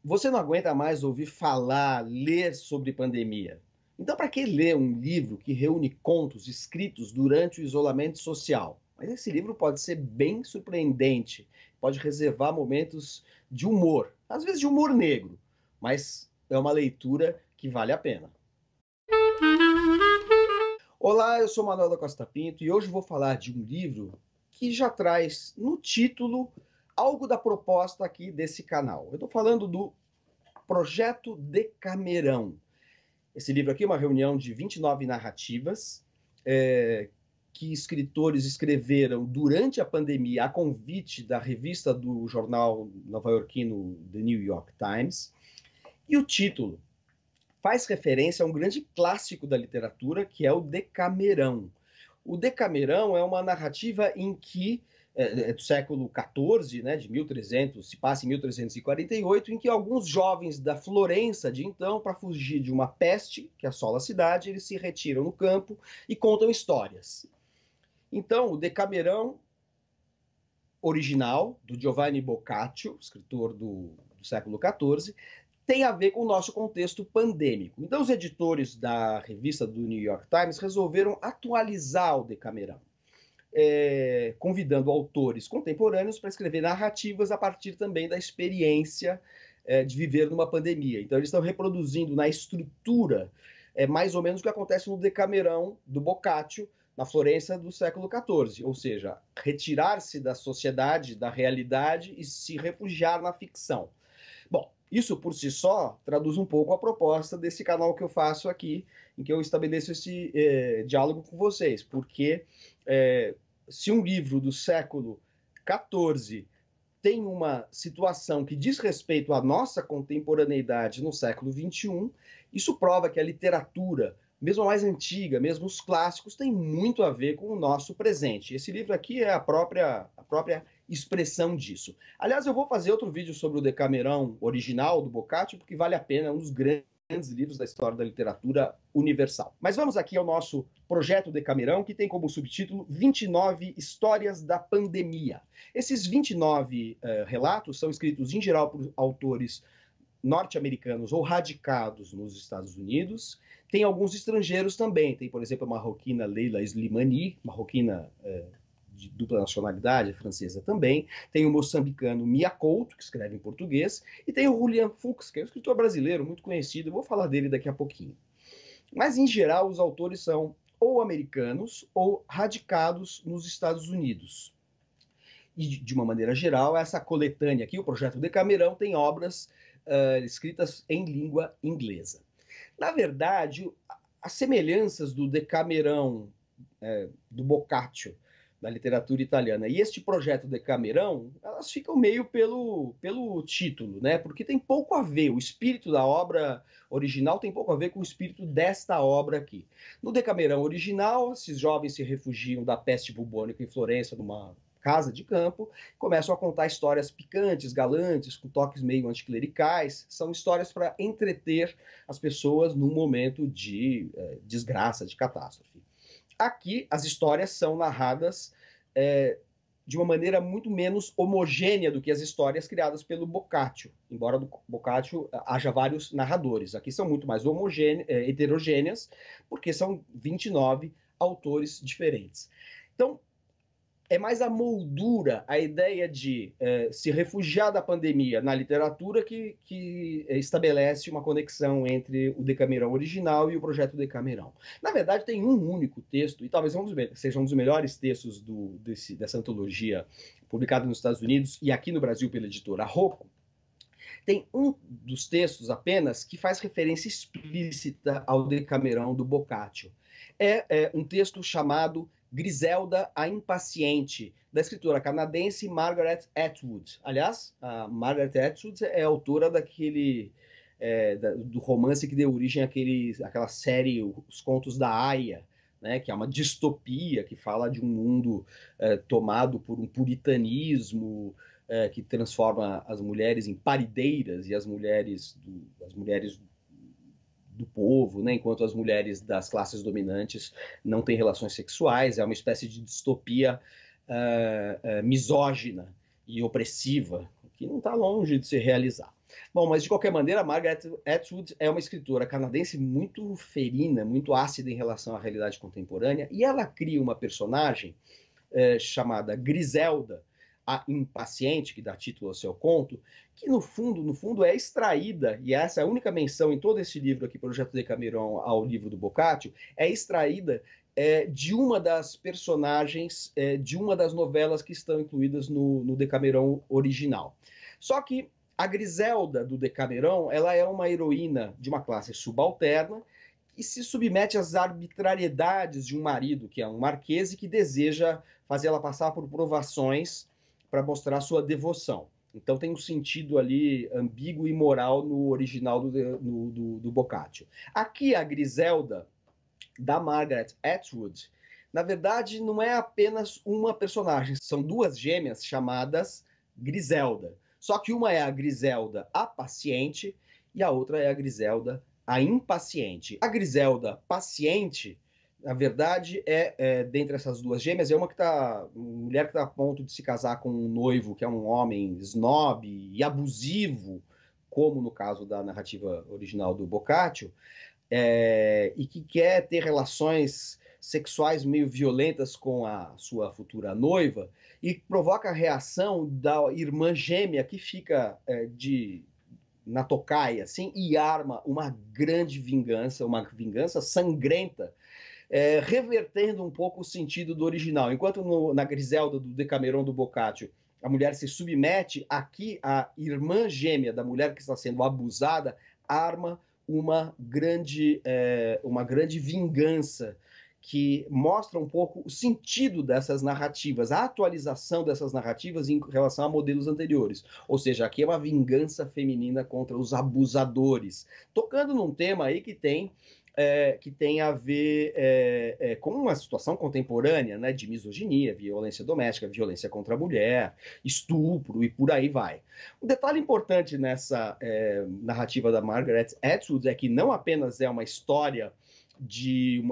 Você não aguenta mais ouvir falar, ler sobre pandemia. Então, para que ler um livro que reúne contos escritos durante o isolamento social? Mas esse livro pode ser bem surpreendente, pode reservar momentos de humor, às vezes de humor negro, mas é uma leitura que vale a pena. Olá, eu sou Manuel da Costa Pinto e hoje vou falar de um livro que já traz no título algo da proposta aqui desse canal. Eu estou falando do Projeto Decamerão. Esse livro aqui é uma reunião de 29 narrativas que escritores escreveram durante a pandemia a convite da revista do jornal nova-iorquino The New York Times. E o título faz referência a um grande clássico da literatura, que é o Decamerão. O Decamerão é uma narrativa em que é do século XIV, né, de 1300, se passa em 1348, em que alguns jovens da Florença de então, para fugir de uma peste que assola a cidade, eles se retiram no campo e contam histórias. Então, o Decamerão original, do Giovanni Boccaccio, escritor do século XIV, tem a ver com o nosso contexto pandêmico. Então, os editores da revista do New York Times resolveram atualizar o Decamerão, convidando autores contemporâneos para escrever narrativas a partir também da experiência de viver numa pandemia. Então, eles estão reproduzindo na estrutura mais ou menos o que acontece no Decamerão do Boccaccio, na Florença do século XIV, ou seja, retirar-se da sociedade, da realidade e se refugiar na ficção. Bom, isso por si só traduz um pouco a proposta desse canal que eu faço aqui, em que eu estabeleço esse diálogo com vocês, porque se um livro do século XIV tem uma situação que diz respeito à nossa contemporaneidade no século XXI, isso prova que a literatura, mesmo a mais antiga, mesmo os clássicos, tem muito a ver com o nosso presente. Esse livro aqui é a própria expressão disso. Aliás, eu vou fazer outro vídeo sobre o Decamerão original do Boccaccio, porque vale a pena, é um dos grandes livros da história da literatura universal. Mas vamos aqui ao nosso projeto Decamerão, que tem como subtítulo 29 Histórias da Pandemia. Esses 29 relatos são escritos em geral por autores norte-americanos ou radicados nos Estados Unidos. Tem alguns estrangeiros também. Tem, por exemplo, a marroquina Leila Slimani, marroquina de dupla nacionalidade, francesa também. Tem o moçambicano Mia Couto, que escreve em português. E tem o Julian Fuchs, que é um escritor brasileiro muito conhecido. Eu vou falar dele daqui a pouquinho. Mas, em geral, os autores são ou americanos ou radicados nos Estados Unidos. E, de uma maneira geral, essa coletânea aqui, o Projeto Decamerão, tem obras escritas em língua inglesa. Na verdade, as semelhanças do Decamerão do Boccaccio, da literatura italiana, e este projeto Decamerão, elas ficam meio pelo título, né? Porque tem pouco a ver, o espírito da obra original tem pouco a ver com o espírito desta obra aqui. No Decamerão original, esses jovens se refugiam da peste bubônica em Florença, numa casa de campo, começam a contar histórias picantes, galantes, com toques meio anticlericais. São histórias para entreter as pessoas num momento de desgraça, de catástrofe. Aqui, as histórias são narradas de uma maneira muito menos homogênea do que as histórias criadas pelo Boccaccio, embora do Boccaccio haja vários narradores. Aqui são muito mais heterogêneas, porque são 29 autores diferentes. Então, é mais a moldura, a ideia de se refugiar da pandemia na literatura que estabelece uma conexão entre o Decamerão original e o projeto Decamerão. Na verdade, tem um único texto, e talvez seja um dos melhores textos dessa antologia publicada nos Estados Unidos e aqui no Brasil pela editora Rocco. Tem um dos textos apenas que faz referência explícita ao Decamerão do Boccaccio. É um texto chamado Griselda a Impaciente, da escritora canadense Margaret Atwood. Aliás, a Margaret Atwood é autora do romance que deu origem àquela série Os Contos da Aia, né, que é uma distopia que fala de um mundo tomado por um puritanismo que transforma as mulheres em parideiras e as mulheres do povo, né, enquanto as mulheres das classes dominantes não têm relações sexuais. É uma espécie de distopia misógina e opressiva, que não está longe de se realizar. Bom, mas de qualquer maneira, Margaret Atwood é uma escritora canadense muito ferina, muito ácida em relação à realidade contemporânea, e ela cria uma personagem chamada Griselda, a impaciente, que dá título ao seu conto, que no fundo é extraída, e essa é a única menção em todo esse livro aqui, Projeto Decameron, ao livro do Boccaccio, é extraída de uma das personagens de uma das novelas que estão incluídas no Decameron original. Só que a Griselda do Decameron, ela é uma heroína de uma classe subalterna e se submete às arbitrariedades de um marido, que é um marquês, e que deseja fazer ela passar por provações para mostrar sua devoção. Então tem um sentido ali ambíguo e moral no original do Boccaccio. Aqui a Griselda, da Margaret Atwood, na verdade não é apenas uma personagem, são duas gêmeas chamadas Griselda. Só que uma é a Griselda a paciente e a outra é a Griselda a impaciente. A Griselda paciente, na verdade, dentre essas duas gêmeas, é uma mulher que está a ponto de se casar com um noivo que é um homem snob e abusivo, como no caso da narrativa original do Boccaccio, e que quer ter relações sexuais meio violentas com a sua futura noiva e provoca a reação da irmã gêmea que fica na tocaia assim, e arma uma grande vingança, uma vingança sangrenta, revertendo um pouco o sentido do original. Enquanto na Griselda do Decameron do Boccaccio a mulher se submete, aqui a irmã gêmea da mulher que está sendo abusada arma uma grande vingança que mostra um pouco o sentido dessas narrativas, a atualização dessas narrativas em relação a modelos anteriores. Ou seja, aqui é uma vingança feminina contra os abusadores, tocando num tema aí que tem a ver com uma situação contemporânea, né, de misoginia, violência doméstica, violência contra a mulher, estupro e por aí vai. Um detalhe importante nessa narrativa da Margaret Atwood é que não apenas é uma história de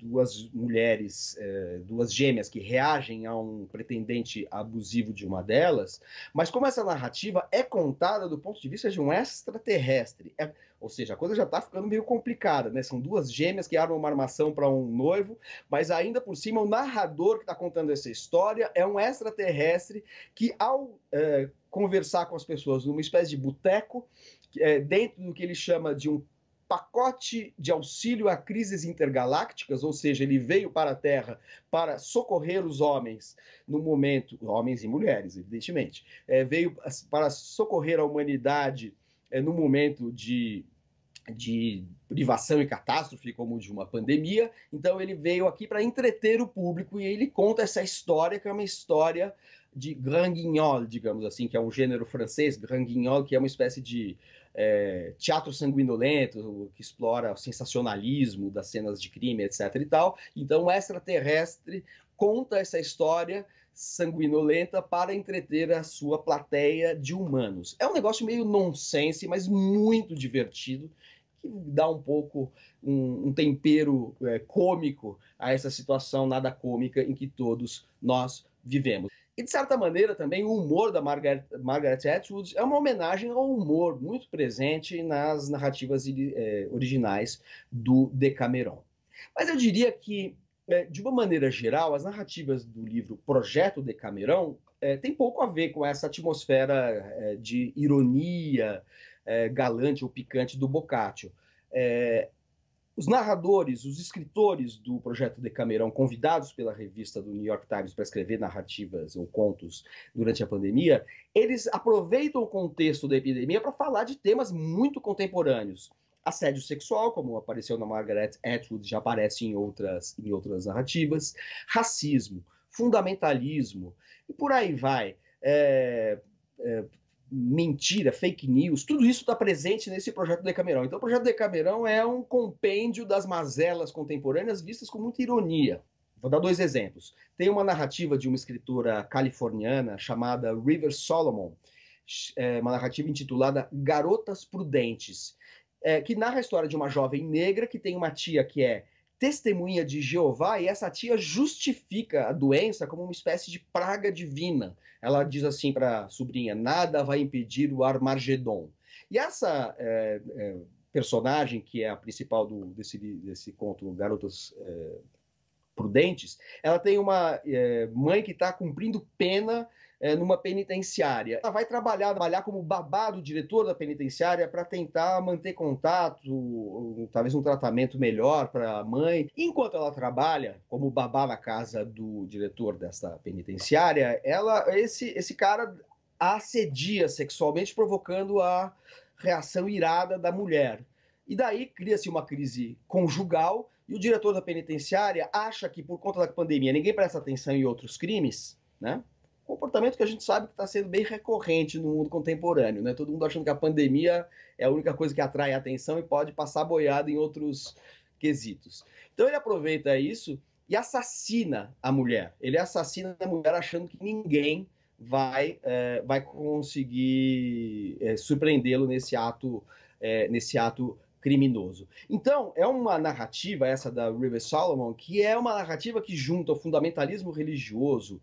duas mulheres, duas gêmeas que reagem a um pretendente abusivo de uma delas, mas como essa narrativa é contada do ponto de vista de um extraterrestre. Ou seja, a coisa já está ficando meio complicada, né? São duas gêmeas que armam uma armação para um noivo, mas ainda por cima o narrador que está contando essa história é um extraterrestre que, ao conversar com as pessoas numa espécie de boteco, dentro do que ele chama de um pacote de auxílio a crises intergalácticas, ou seja, ele veio para a Terra para socorrer os homens no momento, homens e mulheres, evidentemente, veio para socorrer a humanidade no momento de privação e catástrofe, como de uma pandemia. Então ele veio aqui para entreter o público e ele conta essa história, que é uma história de grand guignol, digamos assim, que é um gênero francês, grand guignol, que é uma espécie de teatro sanguinolento, que explora o sensacionalismo das cenas de crime, etc. e tal. Então o extraterrestre conta essa história sanguinolenta para entreter a sua plateia de humanos. É um negócio meio nonsense, mas muito divertido, que dá um pouco um tempero cômico a essa situação nada cômica em que todos nós vivemos. E, de certa maneira, também o humor da Margaret Atwood é uma homenagem ao humor muito presente nas narrativas originais do Decameron. Mas eu diria que, de uma maneira geral, as narrativas do livro Projeto Decameron têm pouco a ver com essa atmosfera de ironia galante ou picante do Boccaccio. Os narradores, os escritores do Projeto Decameron, convidados pela revista do New York Times para escrever narrativas ou contos durante a pandemia, eles aproveitam o contexto da epidemia para falar de temas muito contemporâneos. Assédio sexual, como apareceu na Margaret Atwood, já aparece em outras narrativas, racismo, fundamentalismo, e por aí vai. Mentira, fake news, tudo isso está presente nesse Projeto Decameron. Então o Projeto Decameron é um compêndio das mazelas contemporâneas vistas com muita ironia. Vou dar dois exemplos. Tem uma narrativa de uma escritora californiana chamada River Solomon, uma narrativa intitulada Garotas Prudentes, que narra a história de uma jovem negra que tem uma tia que é testemunha de Jeová, e essa tia justifica a doença como uma espécie de praga divina. Ela diz assim para a sobrinha: nada vai impedir o Armagedon. E essa personagem, que é a principal desse conto, Garotas Prudentes, ela tem uma mãe que está cumprindo pena numa penitenciária. Ela vai trabalhar como babá do diretor da penitenciária para tentar manter contato, talvez um tratamento melhor para a mãe. Enquanto ela trabalha como babá na casa do diretor dessa penitenciária, esse cara a assedia sexualmente, provocando a reação irada da mulher. E daí cria-se uma crise conjugal, e o diretor da penitenciária acha que, por conta da pandemia, ninguém presta atenção em outros crimes, né? Comportamento que a gente sabe que está sendo bem recorrente no mundo contemporâneo, né? Todo mundo achando que a pandemia é a única coisa que atrai a atenção e pode passar boiada em outros quesitos. Então ele aproveita isso e assassina a mulher. Ele assassina a mulher achando que ninguém vai conseguir surpreendê-lo nesse ato criminoso. Então, é uma narrativa, essa da River Solomon, que é uma narrativa que junta o fundamentalismo religioso,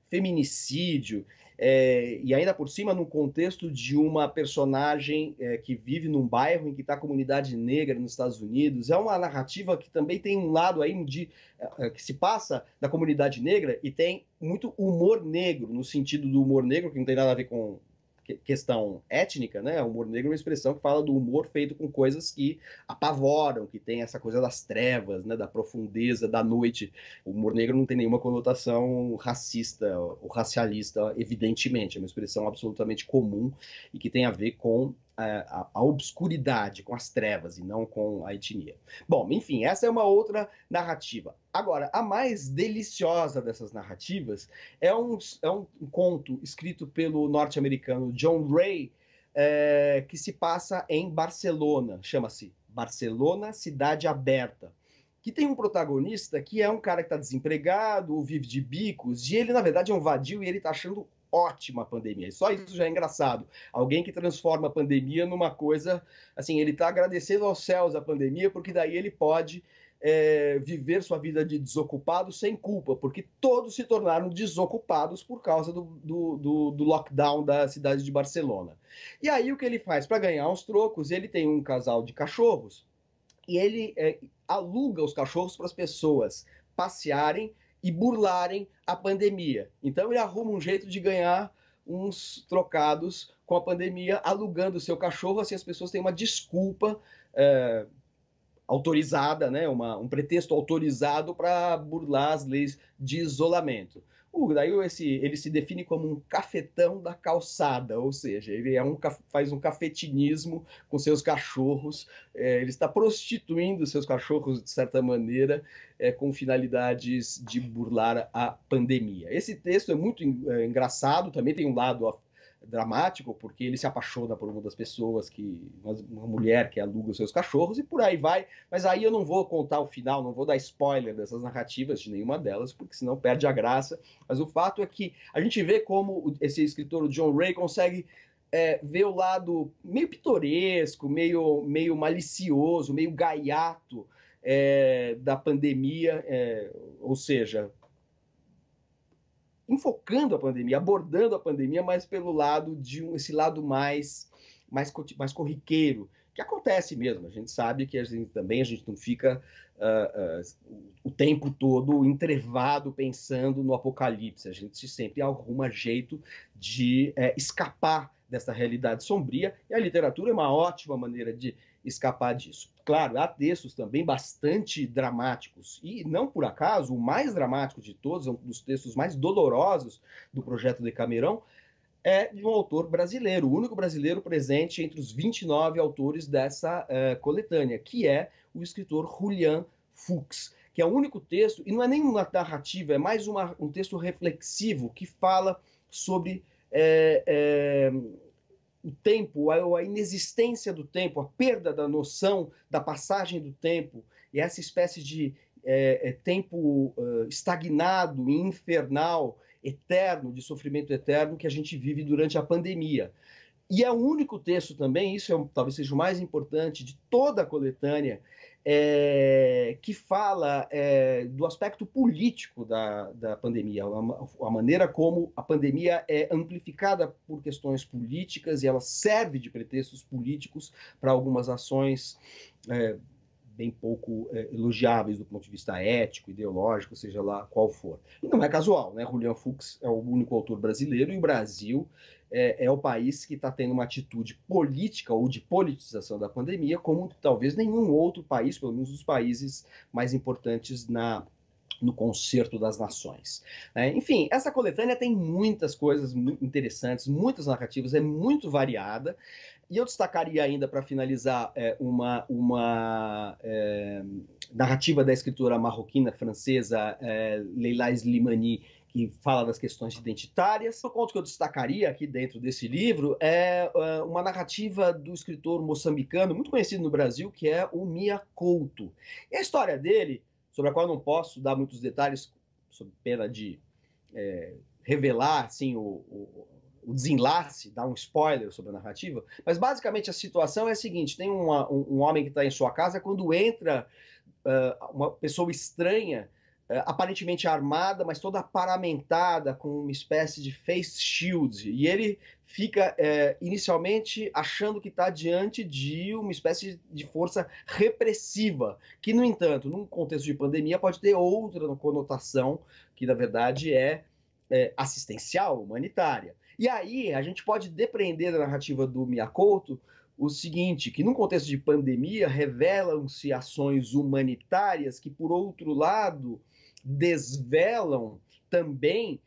feminicídio, e ainda por cima no contexto de uma personagem que vive num bairro em que está a comunidade negra nos Estados Unidos. É uma narrativa que também tem um lado aí que se passa da comunidade negra e tem muito humor negro, no sentido do humor negro, que não tem nada a ver com questão étnica, né? O humor negro é uma expressão que fala do humor feito com coisas que apavoram, que tem essa coisa das trevas, né? Da profundeza da noite. O humor negro não tem nenhuma conotação racista ou racialista, evidentemente. É uma expressão absolutamente comum e que tem a ver com a obscuridade, com as trevas e não com a etnia. Bom, enfim, essa é uma outra narrativa. Agora, a mais deliciosa dessas narrativas é um conto escrito pelo norte-americano John Ray, que se passa em Barcelona, chama-se Barcelona, Cidade Aberta, que tem um protagonista que é um cara que está desempregado, vive de bicos, e ele, na verdade, é um vadio e ele está achando ótima a pandemia. Só isso já é engraçado. Alguém que transforma a pandemia numa coisa, assim, ele está agradecendo aos céus a pandemia, porque daí ele pode viver sua vida de desocupado sem culpa, porque todos se tornaram desocupados por causa do lockdown da cidade de Barcelona. E aí o que ele faz? Para ganhar uns trocos, ele tem um casal de cachorros e ele aluga os cachorros para as pessoas passearem e burlarem a pandemia. Então ele arruma um jeito de ganhar uns trocados com a pandemia, alugando o seu cachorro, assim as pessoas têm uma desculpa autorizada, né? Um pretexto autorizado para burlar as leis de isolamento. Daí ele se define como um cafetão da calçada, ou seja, ele faz um cafetinismo com seus cachorros, ele está prostituindo seus cachorros, de certa maneira, com finalidades de burlar a pandemia. Esse texto é muito engraçado, também tem um lado dramático, porque ele se apaixona por uma das pessoas, uma mulher que aluga os seus cachorros, e por aí vai. Mas aí eu não vou contar o final, não vou dar spoiler dessas narrativas, de nenhuma delas, porque senão perde a graça. Mas o fato é que a gente vê como esse escritor, o John Ray, consegue ver o lado meio pitoresco, meio malicioso, meio gaiato da pandemia, ou seja, enfocando a pandemia, abordando a pandemia, mas pelo lado esse lado mais corriqueiro, que acontece mesmo. A gente sabe que a gente não fica o tempo todo entrevado pensando no apocalipse. A gente sempre arruma jeito de escapar dessa realidade sombria, e a literatura é uma ótima maneira de escapar disso. Claro, há textos também bastante dramáticos, e não por acaso, o mais dramático de todos, um dos textos mais dolorosos do projeto Decamerão, é de um autor brasileiro, o único brasileiro presente entre os 29 autores dessa coletânea, que é o escritor Julián Fuchs, que é o único texto, e não é nem uma narrativa, é mais um texto reflexivo que fala sobre o tempo, a inexistência do tempo, a perda da noção da passagem do tempo, e essa espécie de tempo estagnado, infernal, eterno, de sofrimento eterno que a gente vive durante a pandemia. E é o único texto também, isso talvez seja o mais importante de toda a coletânea, que fala do aspecto político da pandemia, a maneira como a pandemia é amplificada por questões políticas e ela serve de pretextos políticos para algumas ações bem pouco elogiáveis do ponto de vista ético, ideológico, seja lá qual for. E não é casual, né? Julian Fuchs é o único autor brasileiro e o Brasil é o país que está tendo uma atitude política ou de politização da pandemia como talvez nenhum outro país, pelo menos os países mais importantes no concerto das nações. Enfim, essa coletânea tem muitas coisas interessantes, muitas narrativas, é muito variada. E eu destacaria ainda, para finalizar, uma narrativa da escritora marroquina francesa Leila Slimani, que fala das questões identitárias. O conto que eu destacaria aqui dentro desse livro é uma narrativa do escritor moçambicano, muito conhecido no Brasil, que é o Mia Couto. E a história dele, sobre a qual eu não posso dar muitos detalhes, sob pena de revelar assim, o desenlace, dar um spoiler sobre a narrativa, mas basicamente a situação é a seguinte: tem um homem que está em sua casa, quando entra uma pessoa estranha, aparentemente armada, mas toda paramentada, com uma espécie de face shield, e ele fica inicialmente achando que está diante de uma espécie de força repressiva, que, no entanto, num contexto de pandemia, pode ter outra conotação, que na verdade é assistencial, humanitária. E aí a gente pode depreender da narrativa do Mia Couto o seguinte, que num contexto de pandemia revelam-se ações humanitárias que, por outro lado, desvelam também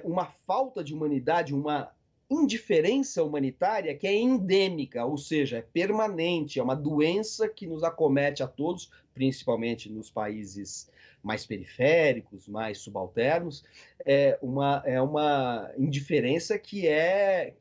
uma falta de humanidade, uma indiferença humanitária que é endêmica, ou seja, é permanente, é uma doença que nos acomete a todos, principalmente nos países mais periféricos, mais subalternos, é uma indiferença que é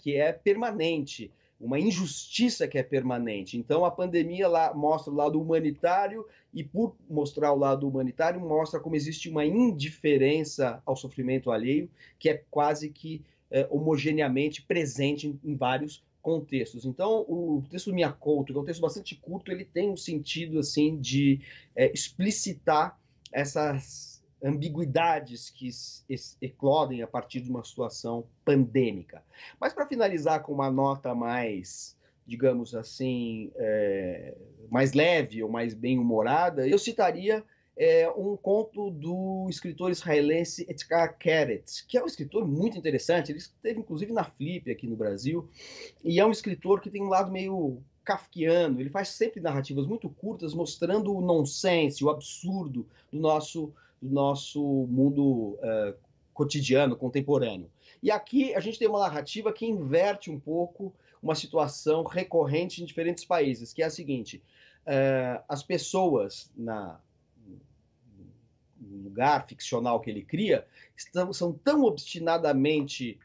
permanente, uma injustiça que é permanente. Então, a pandemia lá mostra o lado humanitário e, por mostrar o lado humanitário, mostra como existe uma indiferença ao sofrimento alheio que é quase que homogeneamente presente em vários contextos. Então, o texto do Mia Couto, que é um texto bastante curto, ele tem um sentido assim de explicitar essas ambiguidades que eclodem a partir de uma situação pandêmica. Mas para finalizar com uma nota mais, digamos assim, mais leve ou mais bem-humorada, eu citaria um conto do escritor israelense Etgar Keret, que é um escritor muito interessante. Ele esteve inclusive na Flip aqui no Brasil, e é um escritor que tem um lado meio kafkiano. Ele faz sempre narrativas muito curtas, mostrando o nonsense, o absurdo do nosso mundo cotidiano, contemporâneo. E aqui a gente tem uma narrativa que inverte um pouco uma situação recorrente em diferentes países, que é a seguinte: as pessoas no lugar ficcional que ele cria são tão obstinadamente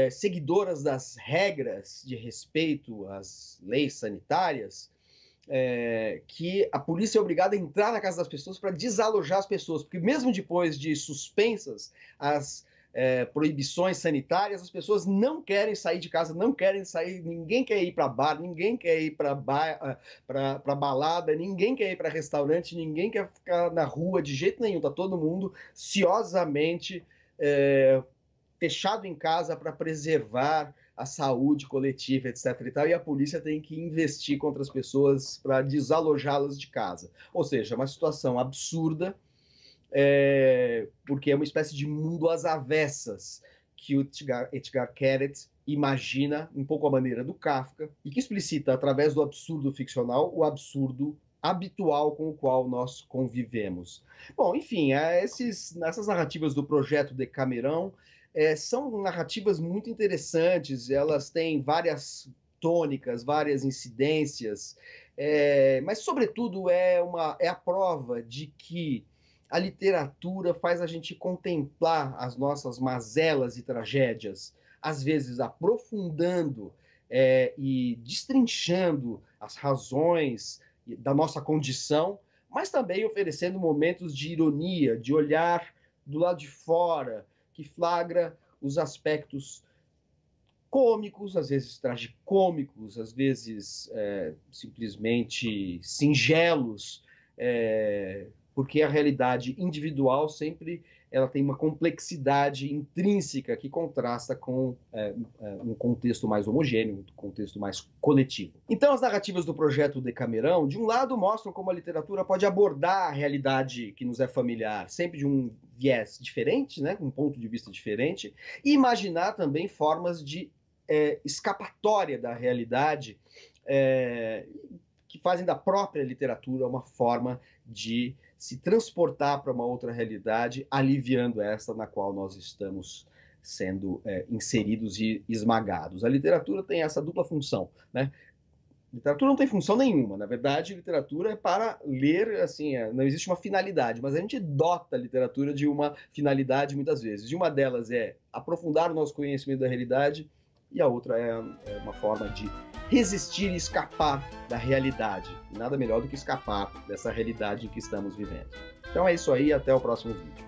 seguidoras das regras de respeito às leis sanitárias, que a polícia é obrigada a entrar na casa das pessoas para desalojar as pessoas, porque mesmo depois de suspensas as proibições sanitárias, as pessoas não querem sair de casa, não querem sair, ninguém quer ir para bar, ninguém quer ir para balada, ninguém quer ir para restaurante, ninguém quer ficar na rua de jeito nenhum, tá todo mundo ciosamente fechado em casa para preservar a saúde coletiva, etc. e tal, e a polícia tem que investir contra as pessoas para desalojá-las de casa. Ou seja, uma situação absurda, porque é uma espécie de mundo às avessas que o Etgar Keret imagina, um pouco a maneira do Kafka, e que explicita, através do absurdo ficcional, o absurdo habitual com o qual nós convivemos. Bom, enfim, essas narrativas do projeto Decamerão são narrativas muito interessantes, elas têm várias tônicas, várias incidências, mas, sobretudo, é a prova de que a literatura faz a gente contemplar as nossas mazelas e tragédias, às vezes aprofundando e destrinchando as razões da nossa condição, mas também oferecendo momentos de ironia, de olhar do lado de fora, que flagra os aspectos cômicos, às vezes tragicômicos, às vezes simplesmente singelos porque a realidade individual sempre ela tem uma complexidade intrínseca que contrasta com um contexto mais homogêneo, um contexto mais coletivo. Então, as narrativas do projeto Decamerão, de um lado, mostram como a literatura pode abordar a realidade que nos é familiar, sempre de um viés diferente, né, com um ponto de vista diferente, e imaginar também formas de escapatória da realidade que fazem da própria literatura uma forma de se transportar para uma outra realidade, aliviando essa na qual nós estamos sendo inseridos e esmagados. A literatura tem essa dupla função, né? Literatura não tem função nenhuma, na verdade, literatura é para ler, assim, não existe uma finalidade, mas a gente dota a literatura de uma finalidade muitas vezes. E uma delas é aprofundar o nosso conhecimento da realidade, e a outra é uma forma de resistir e escapar da realidade. E nada melhor do que escapar dessa realidade em que estamos vivendo. Então é isso aí, até o próximo vídeo.